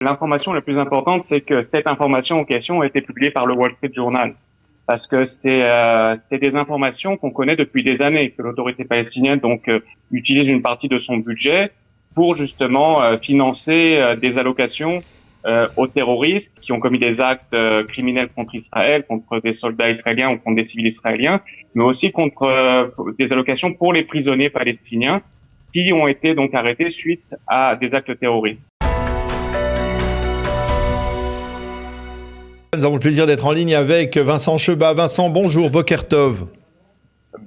L'information la plus importante, c'est que cette information en question a été publiée par le Wall Street Journal. Parce que c'est des informations qu'on connaît depuis des années, que l'autorité palestinienne utilise une partie de son budget pour justement financer des allocations aux terroristes qui ont commis des actes criminels contre Israël, contre des soldats israéliens ou contre des civils israéliens, mais aussi contre des allocations pour les prisonniers palestiniens qui ont été donc arrêtés suite à des actes terroristes. Nous avons le plaisir d'être en ligne avec Vincent Cheba. Vincent, bonjour, Boker Tov.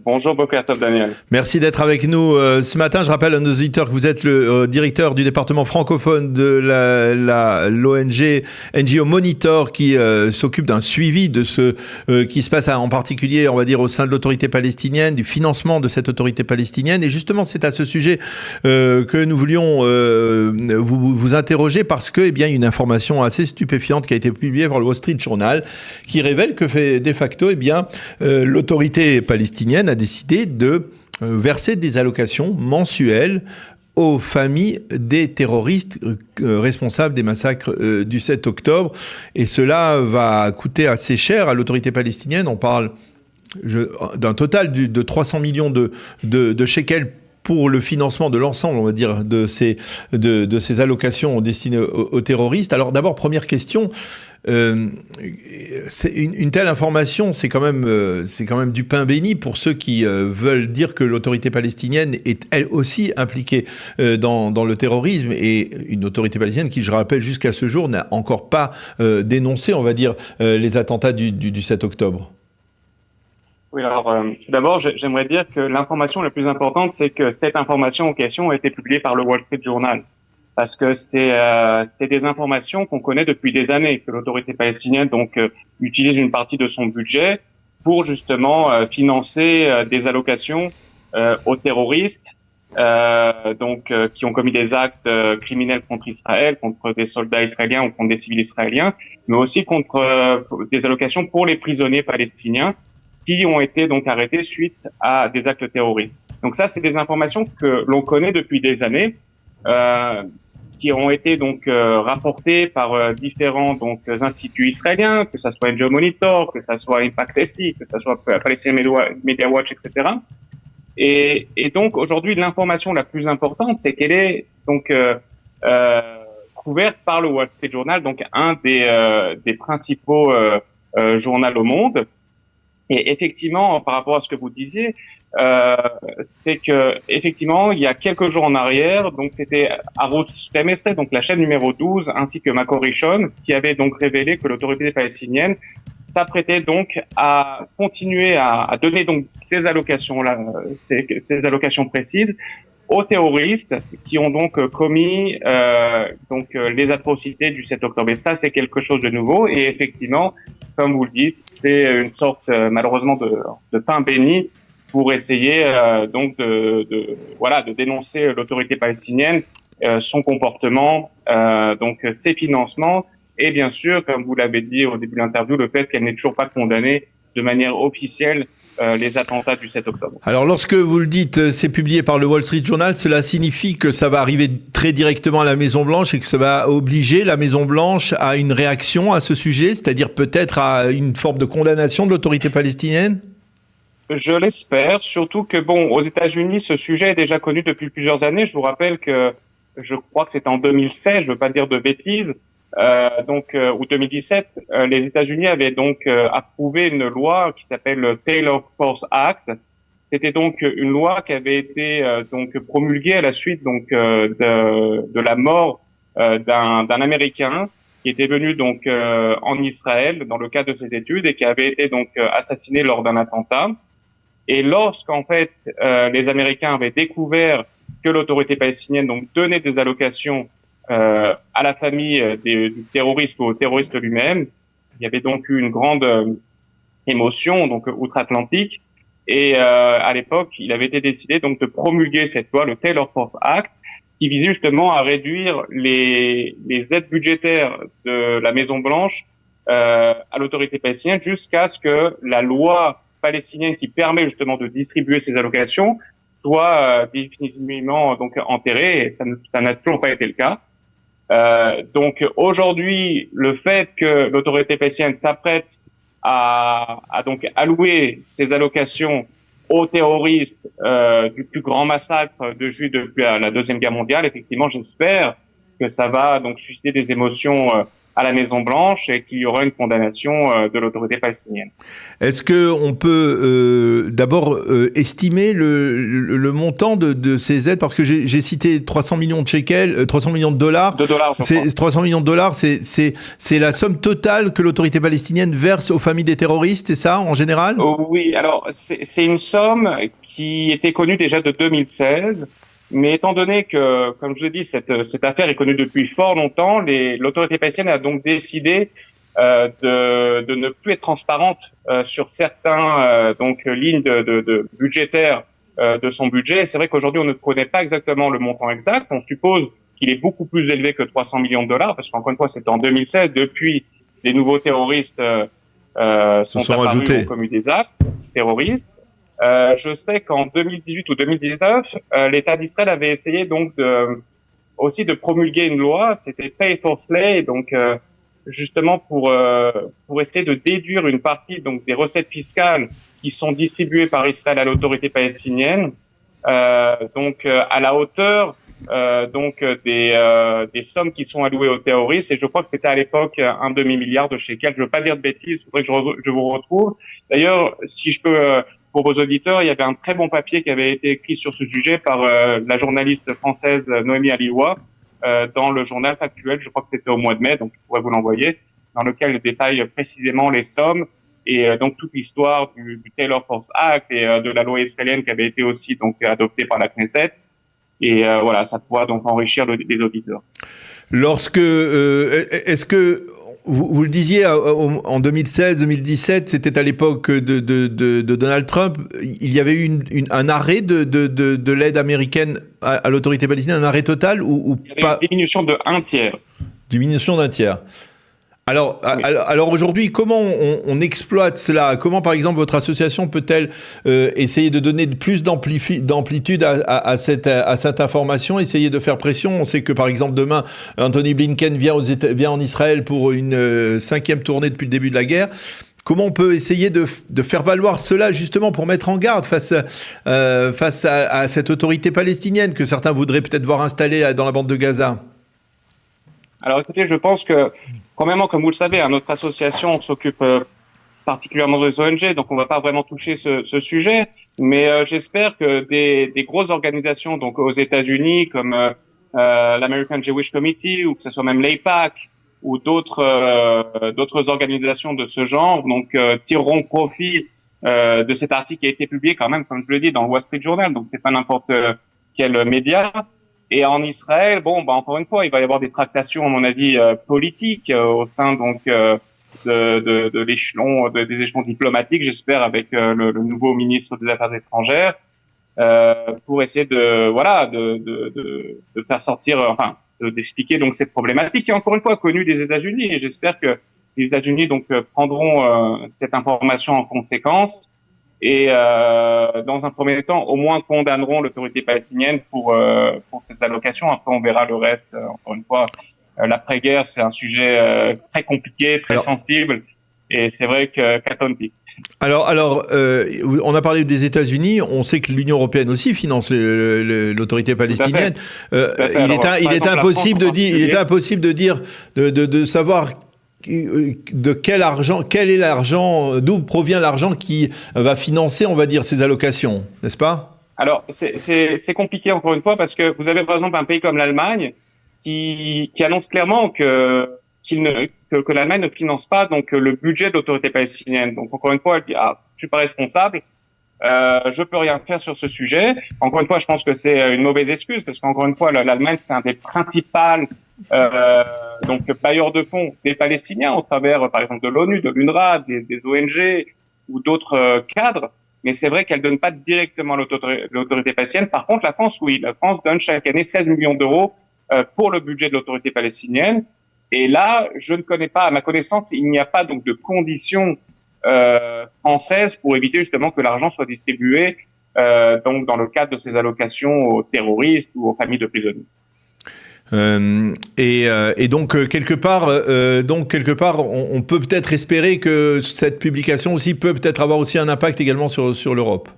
Bonjour Boker Tov, Daniel. Merci d'être avec nous ce matin. Je rappelle à nos auditeurs que vous êtes le directeur du département francophone de l'ONG NGO Monitor qui s'occupe d'un suivi de ce qui se passe en particulier, on va dire, au sein de l'autorité palestinienne, du financement de cette autorité palestinienne. Et justement, c'est à ce sujet que nous voulions vous interroger parce que, il y a une information assez stupéfiante qui a été publiée par le Wall Street Journal qui révèle que, de facto, l'autorité palestinienne a décidé de verser des allocations mensuelles aux familles des terroristes responsables des massacres du 7 octobre. Et cela va coûter assez cher à l'autorité palestinienne. On parle d'un total de 300 millions de shekels pour le financement de l'ensemble, on va dire, de ces allocations destinées aux terroristes. Alors d'abord, première question, c'est une telle information, c'est quand même du pain béni pour ceux qui veulent dire que l'autorité palestinienne est elle aussi impliquée dans le terrorisme, et une autorité palestinienne qui, je rappelle, jusqu'à ce jour n'a encore pas dénoncé, on va dire, les attentats du 7 octobre. Oui, alors tout d'abord, j'aimerais dire que l'information la plus importante, c'est que cette information en question a été publiée par le Wall Street Journal. Parce que c'est des informations qu'on connaît depuis des années, que l'autorité palestinienne utilise une partie de son budget pour justement financer des allocations aux terroristes qui ont commis des actes criminels contre Israël, contre des soldats israéliens ou contre des civils israéliens, mais aussi contre des allocations pour les prisonniers palestiniens qui ont été donc arrêtés suite à des actes terroristes. Donc ça, c'est des informations que l'on connaît depuis des années, qui ont été rapportées par différents instituts israéliens, que ça soit NGO Monitor, que ça soit Impact SI, que ça soit Palestinian Media Watch, etc. Et donc aujourd'hui, l'information la plus importante, c'est qu'elle est couverte par le Wall Street Journal, donc un des principaux journaux au monde. Et effectivement, par rapport à ce que vous disiez, c'est que effectivement, il y a quelques jours en arrière, donc c'était Arutz 12, donc la chaîne numéro 12, ainsi que Makor Rishon, qui avait donc révélé que l'autorité palestinienne s'apprêtait donc à continuer à donner donc ces allocations-là, ces allocations précises aux terroristes qui ont donc commis les atrocités du 7 octobre. Et ça, c'est quelque chose de nouveau. Et effectivement, comme vous le dites, c'est une sorte malheureusement de pain béni pour essayer de dénoncer l'autorité palestinienne, son comportement, ses financements, et bien sûr, comme vous l'avez dit au début de l'interview, le fait qu'elle n'ait toujours pas condamné de manière officielle les attentats du 7 octobre. Alors lorsque vous le dites, c'est publié par le Wall Street Journal, cela signifie que ça va arriver très directement à la Maison-Blanche et que ça va obliger la Maison-Blanche à une réaction à ce sujet, c'est-à-dire peut-être à une forme de condamnation de l'autorité palestinienne ? Je l'espère, surtout que aux États-Unis, ce sujet est déjà connu depuis plusieurs années. Je vous rappelle que je crois que c'était en 2016, je veux pas dire de bêtises, ou 2017, les États-Unis avaient approuvé une loi qui s'appelle le Taylor Force Act. C'était donc une loi qui avait été promulguée à la suite de la mort d'un Américain qui était venu en Israël dans le cadre de ses études et qui avait été assassiné lors d'un attentat. Et lorsqu'en fait les Américains avaient découvert que l'autorité palestinienne donnait des allocations à la famille du terroriste ou au terroriste lui-même, il y avait donc eu une grande émotion outre-Atlantique. Et à l'époque, il avait été décidé de promulguer cette loi, le Taylor Force Act, qui visait justement à réduire les aides budgétaires de la Maison-Blanche à l'autorité palestinienne jusqu'à ce que la loi palestinienne qui permet justement de distribuer ces allocations soit définitivement enterrée, et ça n'a toujours pas été le cas. Donc aujourd'hui, le fait que l'autorité palestinienne s'apprête à donc allouer ces allocations aux terroristes du plus grand massacre de Juifs depuis la Deuxième Guerre mondiale, effectivement, j'espère que ça va donc susciter des émotions à la Maison Blanche et qu'il y aura une condamnation de l'autorité palestinienne. Est-ce que on peut d'abord estimer le montant de ces aides? Parce que j'ai cité 300 millions de shekels, 300 millions de dollars. De dollars, je crois. 300 millions de dollars, c'est la somme totale que l'autorité palestinienne verse aux familles des terroristes, c'est ça en général? Oui, alors c'est une somme qui était connue déjà de 2016. Mais étant donné que, comme je l'ai dit, cette affaire est connue depuis fort longtemps, l'autorité palestinienne a donc décidé de ne plus être transparente sur certains donc lignes de budgétaires de son budget. C'est vrai qu'aujourd'hui, on ne connaît pas exactement le montant exact. On suppose qu'il est beaucoup plus élevé que 300 millions de dollars, parce qu'encore une fois, c'est en 2016. Depuis, les nouveaux terroristes sont apparus, ont commis des actes terroristes. Je sais qu'en 2018 ou 2019, l'État d'Israël avait essayé donc aussi de promulguer une loi, c'était Pay for Slay, donc justement pour essayer de déduire une partie donc des recettes fiscales qui sont distribuées par Israël à l'autorité palestinienne, donc à la hauteur donc des sommes qui sont allouées aux terroristes. Et je crois que c'était à l'époque un demi-milliard de shekels. Je veux pas dire de bêtises, il faudrait que je vous retrouve. D'ailleurs, si je peux pour vos auditeurs, il y avait un très bon papier qui avait été écrit sur ce sujet par la journaliste française Noémie Aliwa dans le journal Factuel, je crois que c'était au mois de mai, donc je pourrais vous l'envoyer, dans lequel elle détaille précisément les sommes et donc toute l'histoire du Taylor Force Act et de la loi israélienne qui avait été aussi donc adoptée par la Knesset. Et voilà, ça pourra donc enrichir les auditeurs. Est-ce que vous le disiez en 2016-2017, c'était à l'époque de Donald Trump, il y avait eu un arrêt de l'aide américaine à l'autorité palestinienne, un arrêt total ou il y avait pas? Une diminution de 1/3. Diminution d'1/3. Alors, oui. alors aujourd'hui, comment on exploite cela? Comment, par exemple, votre association peut-elle essayer de donner plus d'amplitude à cette information, essayer de faire pression? On sait que, par exemple, demain, Anthony Blinken vient en Israël pour une 5e tournée depuis le début de la guerre. Comment on peut essayer de faire valoir cela justement pour mettre en garde face à cette autorité palestinienne que certains voudraient peut-être voir installée dans la bande de Gaza? Alors écoutez, je pense que, quand même, comme vous le savez, notre association s'occupe particulièrement des ONG, donc on va pas vraiment toucher ce sujet, mais j'espère que des grosses organisations, donc aux États-Unis, comme l'American Jewish Committee, ou que ce soit même l'AIPAC, ou d'autres organisations de ce genre, donc tireront profit de cet article qui a été publié quand même, comme je le dis, dans le Wall Street Journal, donc c'est pas n'importe quel média. Et en Israël, bon, encore une fois, il va y avoir des tractations, à mon avis, politiques au sein donc de l'échelon, des échelons diplomatiques, j'espère, avec le nouveau ministre des Affaires étrangères, pour essayer de faire sortir, enfin, d'expliquer donc cette problématique qui est encore une fois connue des États-Unis. Et j'espère que les États-Unis donc prendront cette information en conséquence. Et dans un premier temps, au moins condamneront l'autorité palestinienne pour ces allocations. Après, on verra le reste. Encore une fois, l'après-guerre, c'est un sujet très compliqué, très sensible, et c'est vrai que Caton pique. Alors, on a parlé des États-Unis. On sait que l'Union européenne aussi finance l'autorité palestinienne. Il est impossible de dire, de savoir de quel est l'argent, d'où provient l'argent qui va financer, on va dire, ces allocations, n'est-ce pas? Alors, c'est compliqué encore une fois parce que vous avez par exemple un pays comme l'Allemagne qui annonce clairement que l'Allemagne ne finance pas donc le budget de l'autorité palestinienne. Donc encore une fois, elle dit je suis pas responsable, je peux rien faire sur ce sujet. Encore une fois, je pense que c'est une mauvaise excuse parce qu'encore une fois, l'Allemagne c'est un des principaux donc bailleurs de fonds des Palestiniens au travers par exemple de l'ONU, de l'UNRWA, des ONG ou d'autres cadres. Mais c'est vrai qu'elle donne pas directement l'autorité palestinienne. Par contre, la France, oui, la France donne chaque année 16 millions d'euros pour le budget de l'autorité palestinienne. Et là, je ne connais pas, à ma connaissance, il n'y a pas donc de conditions françaises pour éviter justement que l'argent soit distribué donc dans le cadre de ces allocations aux terroristes ou aux familles de prisonniers. Et donc quelque part, on peut peut-être espérer que cette publication aussi peut peut-être avoir aussi un impact également sur l'Europe.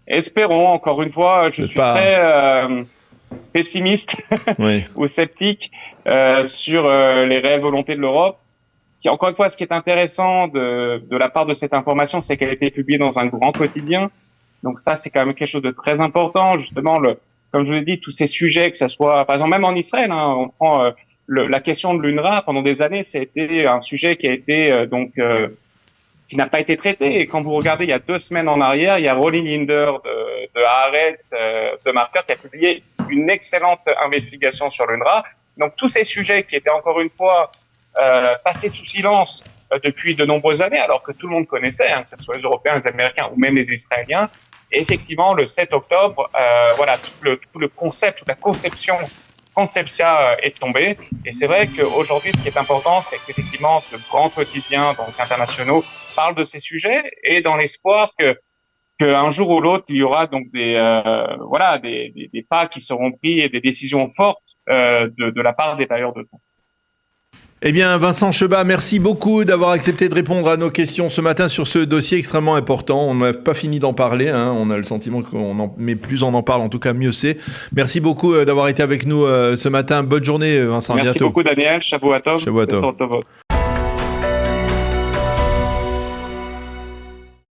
Espérons, encore une fois, je suis très pessimiste oui. ou sceptique sur les réelles volontés de l'Europe. Encore une fois, ce qui est intéressant de la part de cette information, c'est qu'elle a été publiée dans un grand quotidien. Donc ça, c'est quand même quelque chose de très important. Justement, comme je vous l'ai dit, tous ces sujets, que ça soit, par exemple, même en Israël, hein, on prend la question de l'UNRWA pendant des années, ça a été un sujet qui a été qui n'a pas été traité. Et quand vous regardez, il y a 2 semaines en arrière, il y a Rolling Hinder de Haaretz, de Marker, qui a publié une excellente investigation sur l'UNRWA. Donc tous ces sujets qui étaient encore une fois passés sous silence depuis de nombreuses années, alors que tout le monde connaissait, hein, que ce soit les Européens, les Américains ou même les Israéliens. Et effectivement, le 7 octobre, voilà, tout le concept, toute la conceptia est tombée. Et c'est vrai qu'aujourd'hui, ce qui est important, c'est qu'effectivement, ce grand quotidien, donc internationaux, parle de ces sujets et dans l'espoir qu'un jour ou l'autre, il y aura donc des pas qui seront pris et des décisions fortes de la part des bailleurs de fonds. Eh bien, Vincent Cheba, merci beaucoup d'avoir accepté de répondre à nos questions ce matin sur ce dossier extrêmement important. On n'a pas fini d'en parler, hein. On a le sentiment mais plus on en parle, en tout cas, mieux c'est. Merci beaucoup d'avoir été avec nous ce matin. Bonne journée, Vincent. Merci bientôt. Beaucoup, Daniel. Shavuot Tov. Shavuot Tov.